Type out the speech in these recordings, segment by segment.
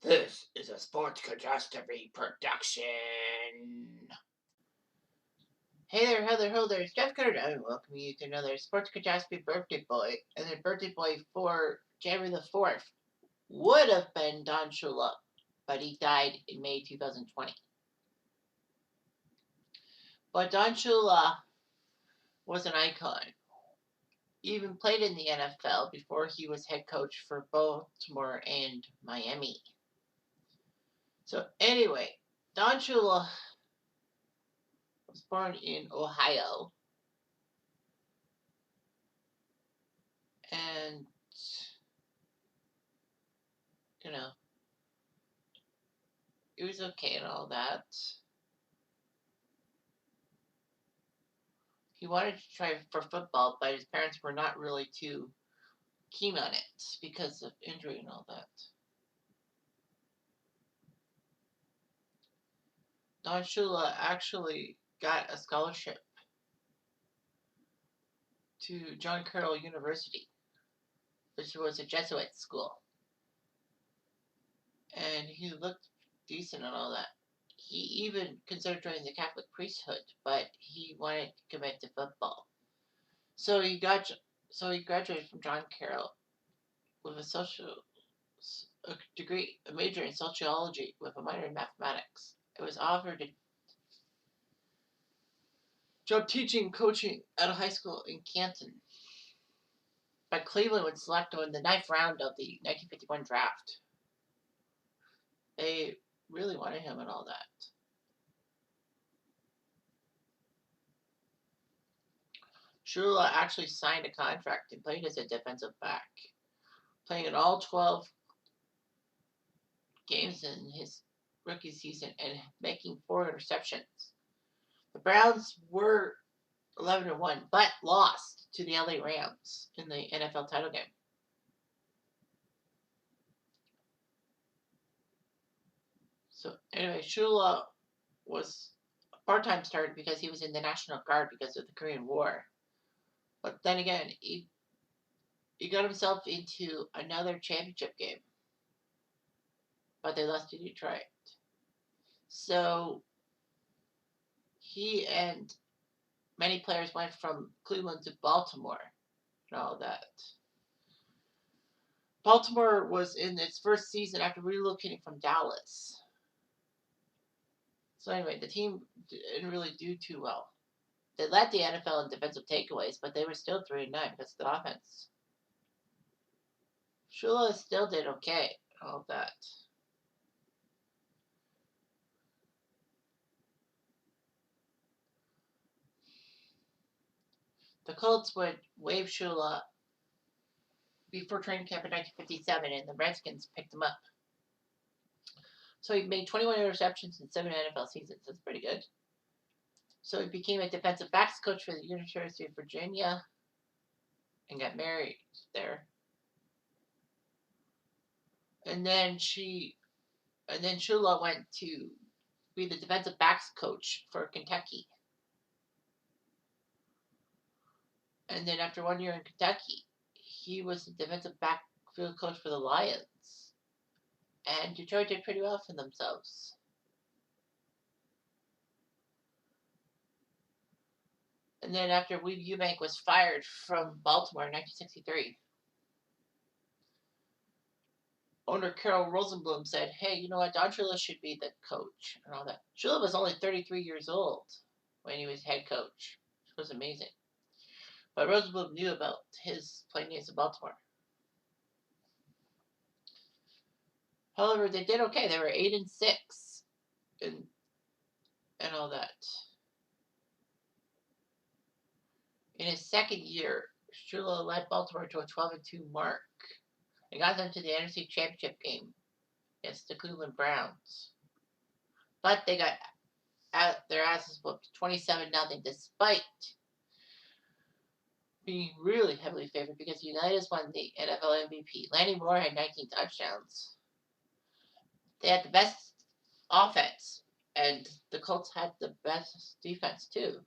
This is a Sports Catastrophe production. Hey there, hello there, it's Jan4 and welcome you to another Sports Catastrophe birthday boy. And the birthday boy for January the 4th would have been Don Shula, but he died in May 2020. But Don Shula was an icon. He even played in the NFL before he was head coach for Baltimore and Miami. So anyway, Don Shula was born in Ohio. And, you know, it was okay and all that. He wanted to try for football, but his parents were not really too keen on it because of injury and all that. Don Shula actually got a scholarship to John Carroll University, which was a Jesuit school. And he looked decent and all that. He even considered joining the Catholic priesthood, but he wanted to commit to football. So he graduated from John Carroll with a degree, a major in sociology with a minor in mathematics. It was offered a job teaching and coaching at a high school in Canton. But Cleveland would select him in the 9th round of the 1951 draft. They really wanted him and all that. Shula actually signed a contract and played as a defensive back, playing in all 12 games in his rookie season and making 4 interceptions. The Browns were 11-1, but lost to the LA Rams in the NFL title game. So anyway, Shula was a part-time starter because he was in the National Guard because of the Korean War. But then again, he got himself into another championship game, but they lost to Detroit. So he and many players went from Cleveland to Baltimore and all that. Baltimore was in its first season after relocating from Dallas. So anyway, the team didn't really do too well. They led the NFL in defensive takeaways, but they were still 3-9 because of the offense. Shula still did okay, all that. The Colts would waive Shula before training camp in 1957, and the Redskins picked him up. So he made 21 interceptions in 7 NFL seasons. That's pretty good. So he became a defensive backs coach for the University of Virginia and got married there. And then Shula went to be the defensive backs coach for Kentucky. And then after 1 year in Kentucky, he was the defensive backfield coach for the Lions. And Detroit did pretty well for themselves. And then after Weeb Ewbank was fired from Baltimore in 1963, owner Carol Rosenblum said, hey, you know what, Don Shula should be the coach and all that. Shula was only 33 years old when he was head coach, which was amazing. But Rosenblum knew about his playing days in Baltimore. However, they did okay. They were 8-6 and all that. In his second year, Shula led Baltimore to a 12-2 mark and got them to the NFC Championship game against the Cleveland Browns. But they got their asses whooped 27-0 despite being really heavily favored because Unitas won the NFL MVP. Lanny Moore had 19 touchdowns. They had the best offense, and the Colts had the best defense too.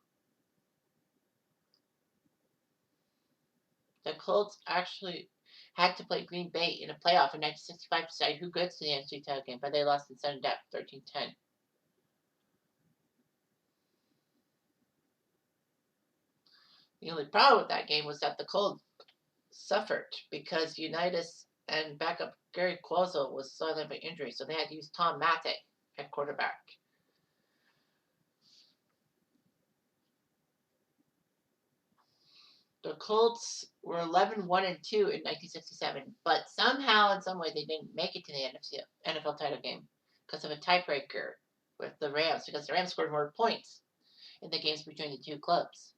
The Colts actually had to play Green Bay in a playoff in 1965 to decide who gets to the NFC title game, but they lost in sudden death, 13-10. The only problem with that game was that the Colts suffered because Unitas and backup Gary Cuozzo was struggling with injury, so they had to use Tom Matte at quarterback. The Colts were 11-1-2 in 1967, but somehow, in some way, they didn't make it to the NFL title game because of a tiebreaker with the Rams, because the Rams scored more points in the games between the two clubs.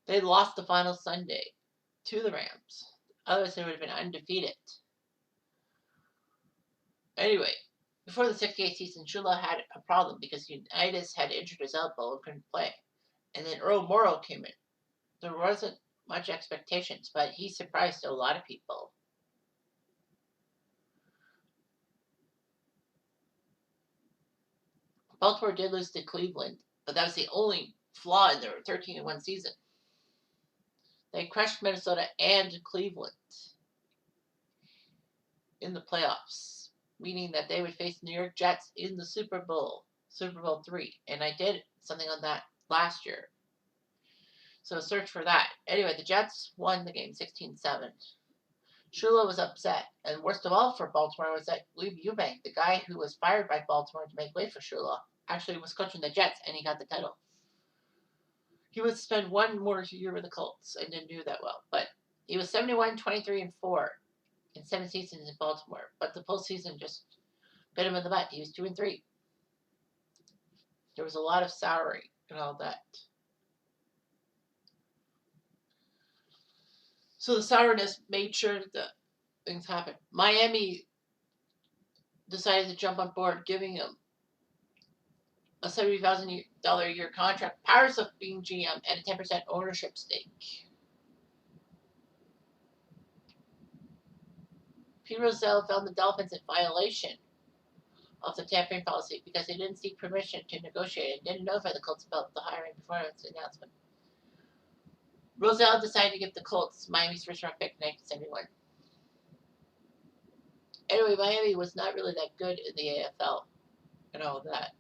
They lost the final Sunday to the Rams. Otherwise, they would have been undefeated. Anyway, before the 68 season, Shula had a problem because Unitas had injured his elbow and couldn't play. And then Earl Morrow came in. There wasn't much expectations, but he surprised a lot of people. Baltimore did lose to Cleveland, but that was the only flaw in their 13-1 season. They crushed Minnesota and Cleveland in the playoffs, meaning that they would face New York Jets in the Super Bowl III. And I did something on that last year. So search for that. Anyway, the Jets won the game 16-7. Shula was upset, and worst of all for Baltimore was that Lee Eubank, the guy who was fired by Baltimore to make way for Shula, actually was coaching the Jets, and he got the title. He would spend one more year with the Colts and didn't do that well, but he was 71-23-4 in 7 seasons in Baltimore, but the postseason just bit him in the butt. He was 2-3. There was a lot of souring and all that. So the sourness made sure that things happened. Miami decided to jump on board, giving him a $70,000 a year contract, powers of being GM, and a 10% ownership stake. Pete Rozelle found the Dolphins in violation of the tampering policy because they didn't seek permission to negotiate and didn't notify the Colts about the hiring before its announcement. Rozelle decided to give the Colts Miami's first-round pick in 1971. Anyway, Miami was not really that good in the AFL and all that.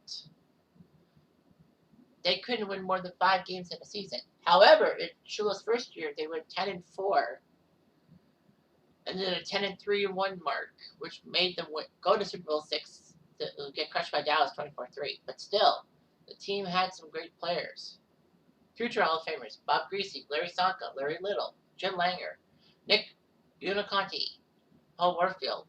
They couldn't win more than 5 games in a season. However, in Shula's first year, they went 10-4, and then a 10-3-1 mark, which made them go to Super Bowl VI, to get crushed by Dallas 24-3. But still, the team had some great players. Future Hall of Famers: Bob Greasy, Larry Csonka, Larry Little, Jim Langer, Nick Buoniconti, Paul Warfield.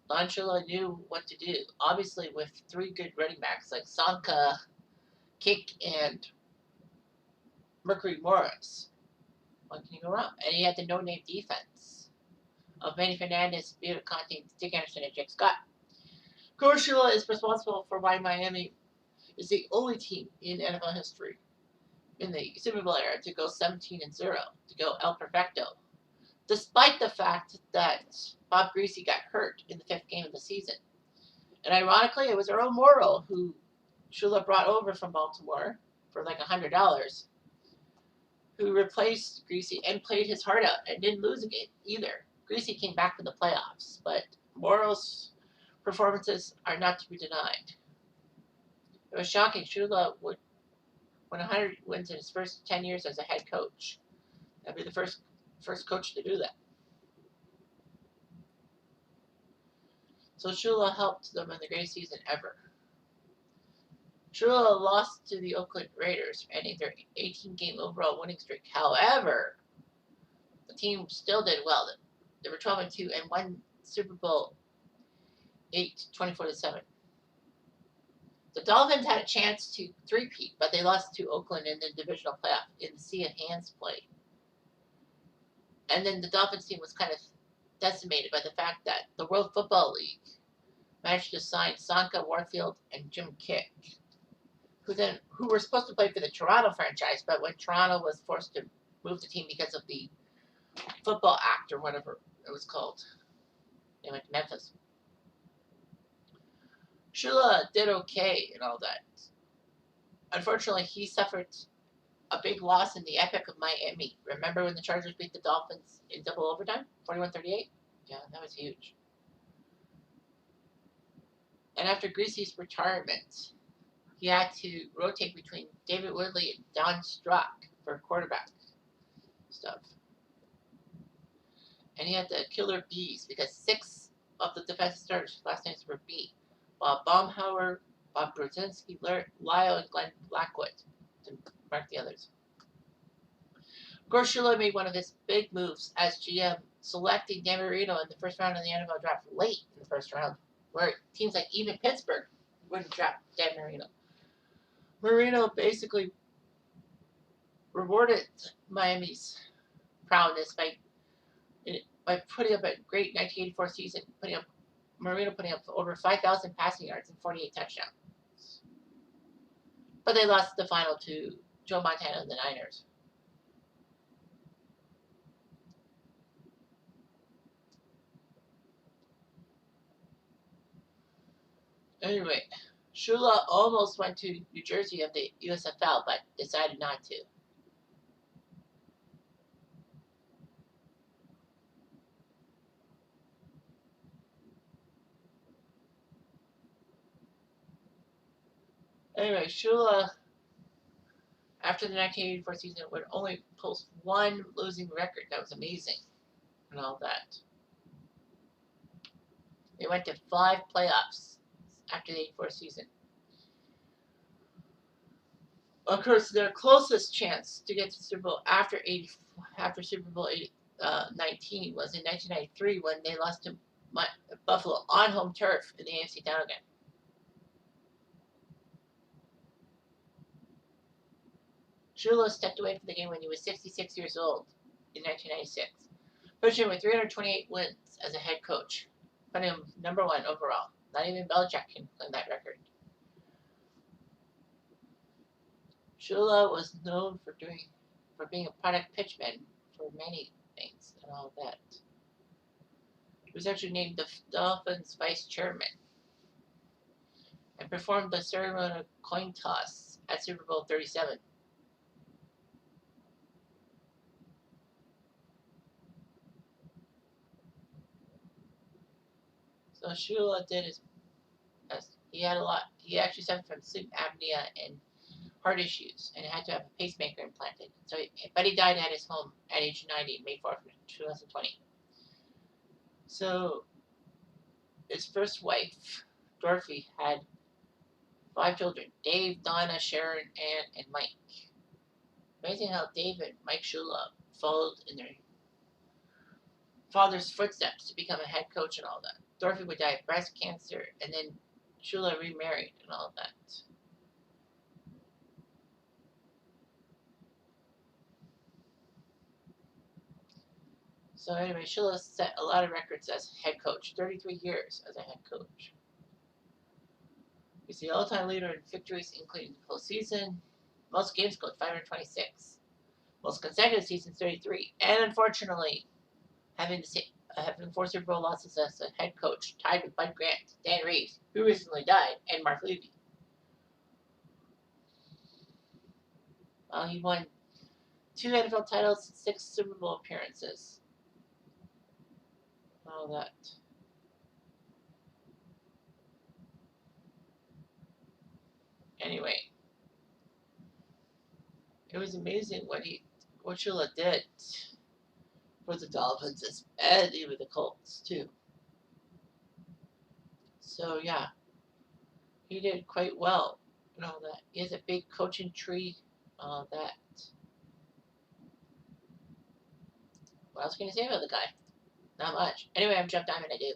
Don Shula knew what to do. Obviously, with 3 good running backs like Csonka, Kick, and Mercury Morris. What can you go wrong? And he had the no-name defense of Manny Fernandez, Buoniconti, Dick Anderson, and Jake Scott. Coach Shula is responsible for why Miami is the only team in NFL history in the Super Bowl era to go 17-0, to go El Perfecto, despite the fact that Bob Greasy got hurt in the 5th game of the season. And ironically, it was Earl Morrow who Shula brought over from Baltimore for like $100, who replaced Greasy and played his heart out and didn't lose a game either. Greasy came back for the playoffs, but Morrow's performances are not to be denied. It was shocking. Shula would win 100 wins in his first 10 years as a head coach. That'd be the first coach to do that. So Shula helped them in the greatest season ever. Shula lost to the Oakland Raiders, ending their 18-game overall winning streak. However, the team still did well. They were 12-2 and won Super Bowl VIII, 24-7. The Dolphins had a chance to three-peat, but they lost to Oakland in the divisional playoff in the Sea of Hands play. And then the Dolphins team was kind of decimated by the fact that the World Football League managed to sign Csonka, Warfield, and Jim Kick, who were supposed to play for the Toronto franchise, but when Toronto was forced to move the team because of the Football Act or whatever it was called, they went to Memphis. Shula did okay and all that. Unfortunately, he suffered a big loss in the Epic of Miami. Remember when the Chargers beat the Dolphins in double overtime, 41-38? Yeah, that was huge. And after Greasy's retirement, he had to rotate between David Woodley and Don Strock for quarterback stuff. And he had the killer B's because 6 of the defensive starters' last names were B, while Baumhauer, Bob Brzezinski, Lyle, and Glenn Blackwood to mark the others. Of course, Shula made one of his big moves as GM, selecting Dan Marino in the first round of the NFL draft late in the first round, where teams like even Pittsburgh wouldn't draft Dan Marino. Marino basically rewarded Miami's prowess by putting up a great 1984 season, Marino putting up over 5,000 passing yards and 48 touchdowns. But they lost the final to Joe Montana and the Niners. Anyway, Shula almost went to New Jersey of the USFL, but decided not to. Anyway, Shula, after the 1984 season, would only post one losing record. That was amazing, and all that. They went to 5 playoffs after the 84 season. Of course, their closest chance to get to Super Bowl after Super Bowl 19 was in 1993 when they lost to Buffalo on home turf in the AFC title game. Shula stepped away from the game when he was 66 years old in 1996, pushing with 328 wins as a head coach, putting him number 1 overall. Not even Belichick can claim that record. Shula was known for being a product pitchman for many things and all that. He was actually named the Dolphins vice chairman and performed the ceremonial coin toss at Super Bowl 37. So Shula did his best. He had a lot. He actually suffered from sleep apnea and heart issues and had to have a pacemaker implanted. But he died at his home at age 90, May 4th, 2020. So his first wife, Dorothy, had 5 children: Dave, Donna, Sharon, Ann, and Mike. Amazing how Dave and Mike Shula followed in their father's footsteps to become a head coach and all that. Dorothy would die of breast cancer, and then Shula remarried and all that. So anyway, Shula set a lot of records as head coach, 33 years as a head coach. He's the all-time leader in victories, including the postseason. Most games coached, 526. Most consecutive seasons, 33. And unfortunately, having 4 Super Bowl losses as a head coach, tied with Bud Grant, Dan Reeves, who recently died, and Mark Levy. He won 2 NFL titles and 6 Super Bowl appearances. All that. Anyway, it was amazing what Shula did for the Dolphins and even the Colts too. So yeah, he did quite well and all that. He has a big coaching tree, all that. What else can you say about the guy? Not much. Anyway, I'm Jeff Diamond. I do.